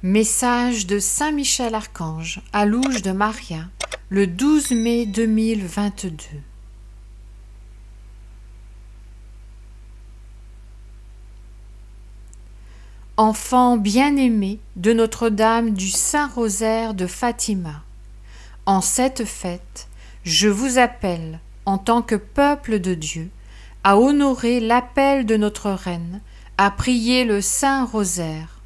Message de Saint Michel Archange à Louge de Maria, le 12 mai 2022. Enfant bien-aimé de Notre-Dame du Saint-Rosaire de Fatima, en cette fête, je vous appelle, en tant que peuple de Dieu, à honorer l'appel de notre Reine, à prier le Saint-Rosaire,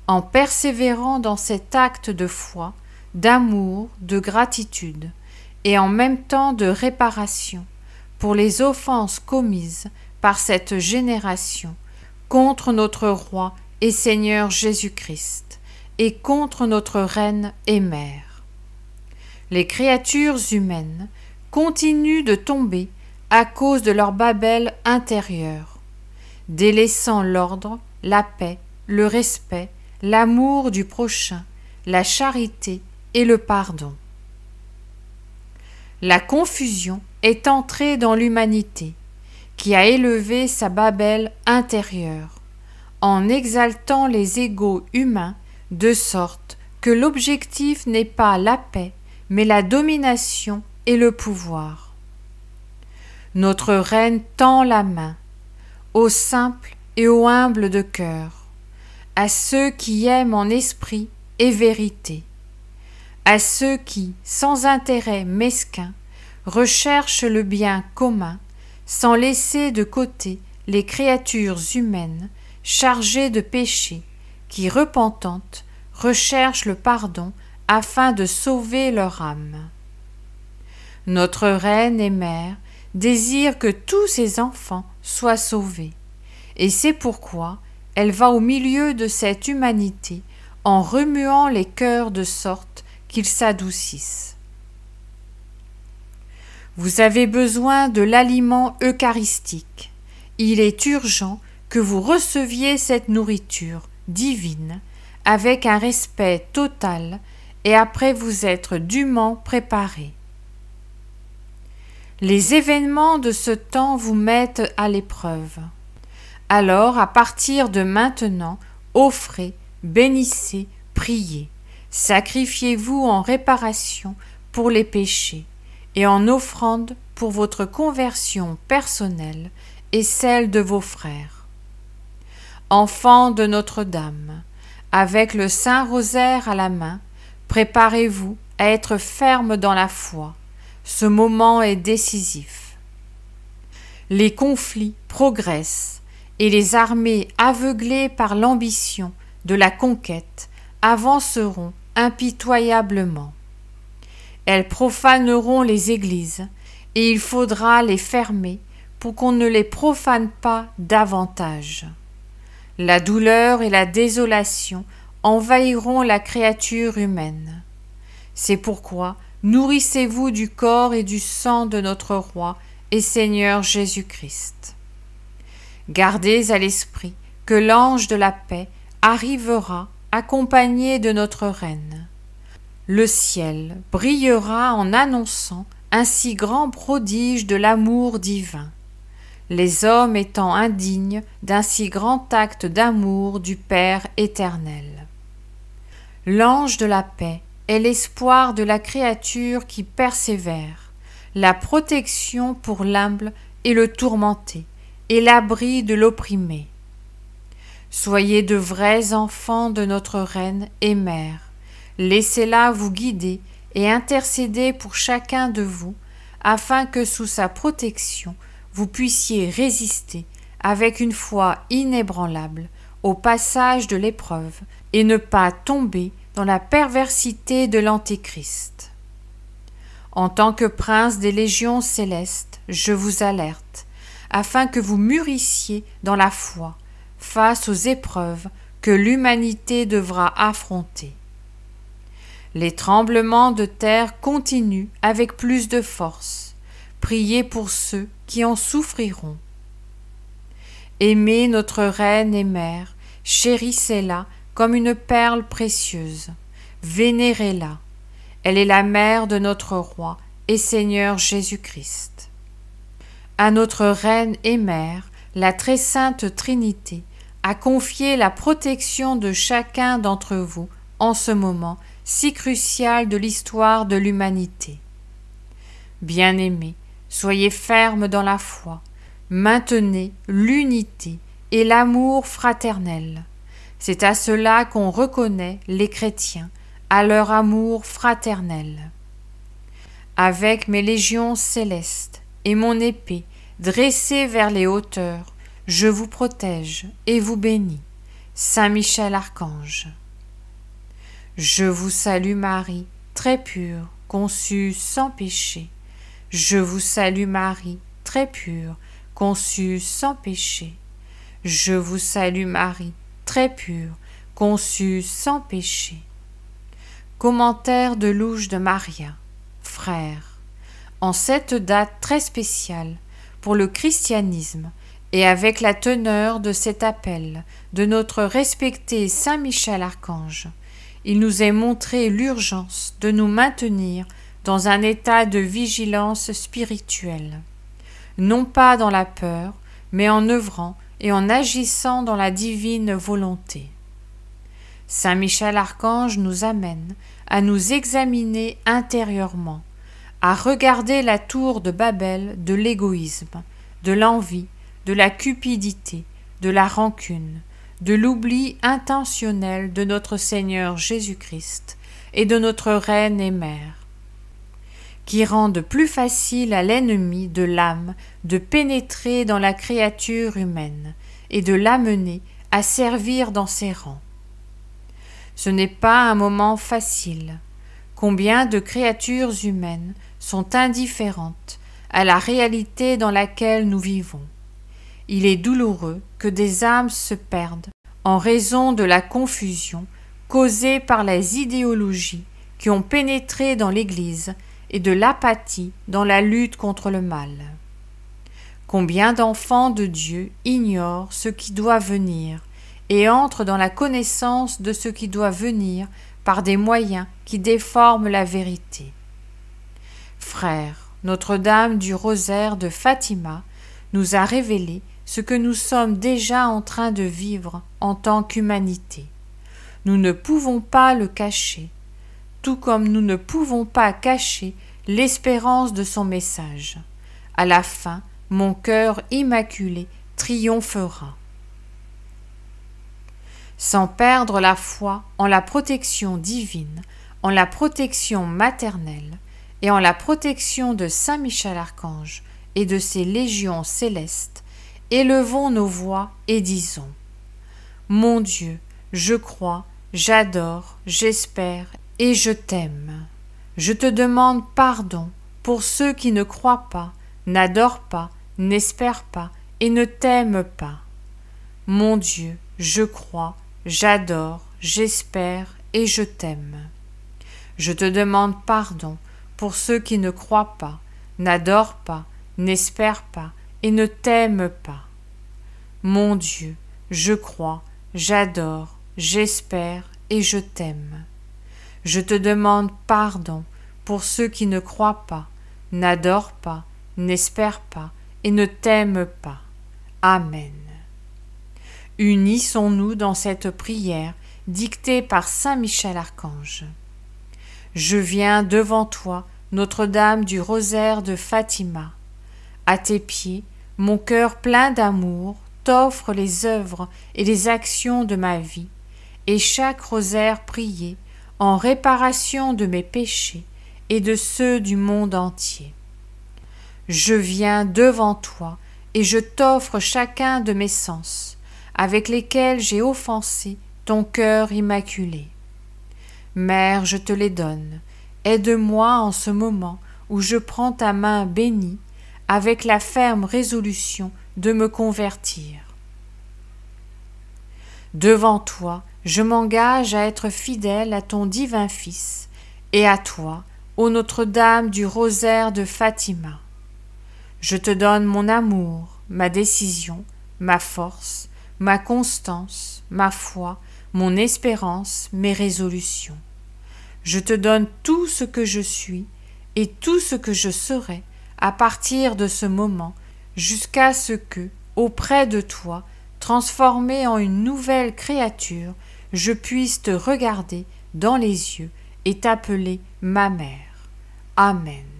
en persévérant dans cet acte de foi, d'amour, de gratitude, et en même temps de réparation, pour les offenses commises par cette génération contre notre Roi et Seigneur Jésus-Christ, et contre notre Reine et Mère. Les créatures humaines continuent de tomber à cause de leur Babel intérieur, délaissant l'ordre, la paix, le respect, l'amour du prochain, la charité et le pardon. La confusion est entrée dans l'humanité, qui a élevé sa Babel intérieure, en exaltant les égos humains de sorte que l'objectif n'est pas la paix, mais la domination et le pouvoir. Notre Reine tend la main aux simples et aux humbles de cœur, à ceux qui aiment en esprit et vérité, à ceux qui, sans intérêt mesquin, recherchent le bien commun, sans laisser de côté les créatures humaines chargées de péché, qui, repentantes, recherchent le pardon afin de sauver leur âme. Notre Reine et Mère désire que tous ses enfants soient sauvés, et c'est pourquoi elle va au milieu de cette humanité en remuant les cœurs de sorte qu'ils s'adoucissent. Vous avez besoin de l'aliment eucharistique. Il est urgent que vous receviez cette nourriture divine avec un respect total et après vous être dûment préparé. Les événements de ce temps vous mettent à l'épreuve. Alors, à partir de maintenant, offrez, bénissez, priez, sacrifiez-vous en réparation pour les péchés et en offrande pour votre conversion personnelle et celle de vos frères. Enfants de Notre-Dame, avec le Saint-Rosaire à la main, préparez-vous à être fermes dans la foi. Ce moment est décisif. Les conflits progressent et les armées aveuglées par l'ambition de la conquête avanceront impitoyablement. Elles profaneront les églises et il faudra les fermer pour qu'on ne les profane pas davantage. La douleur et la désolation envahiront la créature humaine. C'est pourquoi nourrissez-vous du corps et du sang de notre Roi et Seigneur Jésus-Christ. Gardez à l'esprit que l'ange de la paix arrivera accompagné de notre Reine. Le ciel brillera en annonçant un si grand prodige de l'amour divin, les hommes étant indignes d'un si grand acte d'amour du Père éternel. L'ange de la paix est l'espoir de la créature qui persévère, la protection pour l'humble et le tourmenté, et l'abri de l'opprimé. Soyez de vrais enfants de notre Reine et Mère, laissez-la vous guider et intercéder pour chacun de vous, afin que sous sa protection, vous puissiez résister avec une foi inébranlable au passage de l'épreuve et ne pas tomber dans la perversité de l'Antéchrist. En tant que prince des légions célestes, je vous alerte, afin que vous mûrissiez dans la foi, face aux épreuves que l'humanité devra affronter. Les tremblements de terre continuent avec plus de force. Priez pour ceux qui en souffriront. Aimez notre Reine et Mère, chérissez-la comme une perle précieuse, vénérez-la. Elle est la mère de notre Roi et Seigneur Jésus-Christ. À notre Reine et Mère, la très sainte Trinité, à confier la protection de chacun d'entre vous en ce moment si crucial de l'histoire de l'humanité. Bien-aimés, soyez fermes dans la foi, maintenez l'unité et l'amour fraternel. C'est à cela qu'on reconnaît les chrétiens, à leur amour fraternel. Avec mes légions célestes et mon épée dressée vers les hauteurs, je vous protège et vous bénis. Saint Michel Archange. Je vous salue Marie, très pure, conçue sans péché. Je vous salue Marie, très pure, conçue sans péché. Je vous salue Marie, très pure, conçue sans péché. Commentaire de Louche de Maria. Frères, en cette date très spéciale pour le christianisme et avec la teneur de cet appel de notre respecté Saint Michel Archange, il nous est montré l'urgence de nous maintenir dans un état de vigilance spirituelle, non pas dans la peur, mais en œuvrant et en agissant dans la divine volonté. Saint Michel Archange nous amène à nous examiner intérieurement, à regarder la tour de Babel de l'égoïsme, de l'envie, de la cupidité, de la rancune, de l'oubli intentionnel de notre Seigneur Jésus-Christ et de notre Reine et Mère, qui rendent plus facile à l'ennemi de l'âme de pénétrer dans la créature humaine et de l'amener à servir dans ses rangs. Ce n'est pas un moment facile. Combien de créatures humaines sont indifférentes à la réalité dans laquelle nous vivons. Il est douloureux que des âmes se perdent en raison de la confusion causée par les idéologies qui ont pénétré dans l'Église et de l'apathie dans la lutte contre le mal. Combien d'enfants de Dieu ignorent ce qui doit venir et entrent dans la connaissance de ce qui doit venir par des moyens qui déforment la vérité. Frères, Notre-Dame du Rosaire de Fatima nous a révélé ce que nous sommes déjà en train de vivre en tant qu'humanité. Nous ne pouvons pas le cacher, tout comme nous ne pouvons pas cacher l'espérance de son message. À la fin, mon cœur immaculé triomphera. Sans perdre la foi en la protection divine, en la protection maternelle et en la protection de Saint Michel Archange et de ses légions célestes, élevons nos voix et disons : Mon Dieu, je crois, j'adore, j'espère et je t'aime. Je te demande pardon pour ceux qui ne croient pas, n'adorent pas, n'espèrent pas et ne t'aiment pas. Mon Dieu, je crois, j'adore, j'espère et je t'aime. Je te demande pardon pour ceux qui ne croient pas, n'adorent pas, n'espèrent pas et ne t'aiment pas. Mon Dieu, je crois, j'adore, j'espère et je t'aime. Je te demande pardon pour ceux qui ne croient pas, n'adorent pas, n'espèrent pas et ne t'aiment pas. Amen. Unissons-nous dans cette prière dictée par Saint Michel Archange. Je viens devant toi, Notre-Dame du Rosaire de Fatima. À tes pieds, mon cœur plein d'amour t'offre les œuvres et les actions de ma vie, et chaque rosaire prié en réparation de mes péchés et de ceux du monde entier. Je viens devant toi et je t'offre chacun de mes sens, avec lesquels j'ai offensé ton cœur immaculé. Mère, je te les donne, aide-moi en ce moment où je prends ta main bénie, avec la ferme résolution de me convertir. Devant toi, je m'engage à être fidèle à ton divin Fils et à toi, ô Notre-Dame du Rosaire de Fatima. Je te donne mon amour, ma décision, ma force, ma constance, ma foi, mon espérance, mes résolutions. Je te donne tout ce que je suis et tout ce que je serai à partir de ce moment jusqu'à ce que, auprès de toi, transformée en une nouvelle créature, je puisse te regarder dans les yeux et t'appeler ma mère. Amen.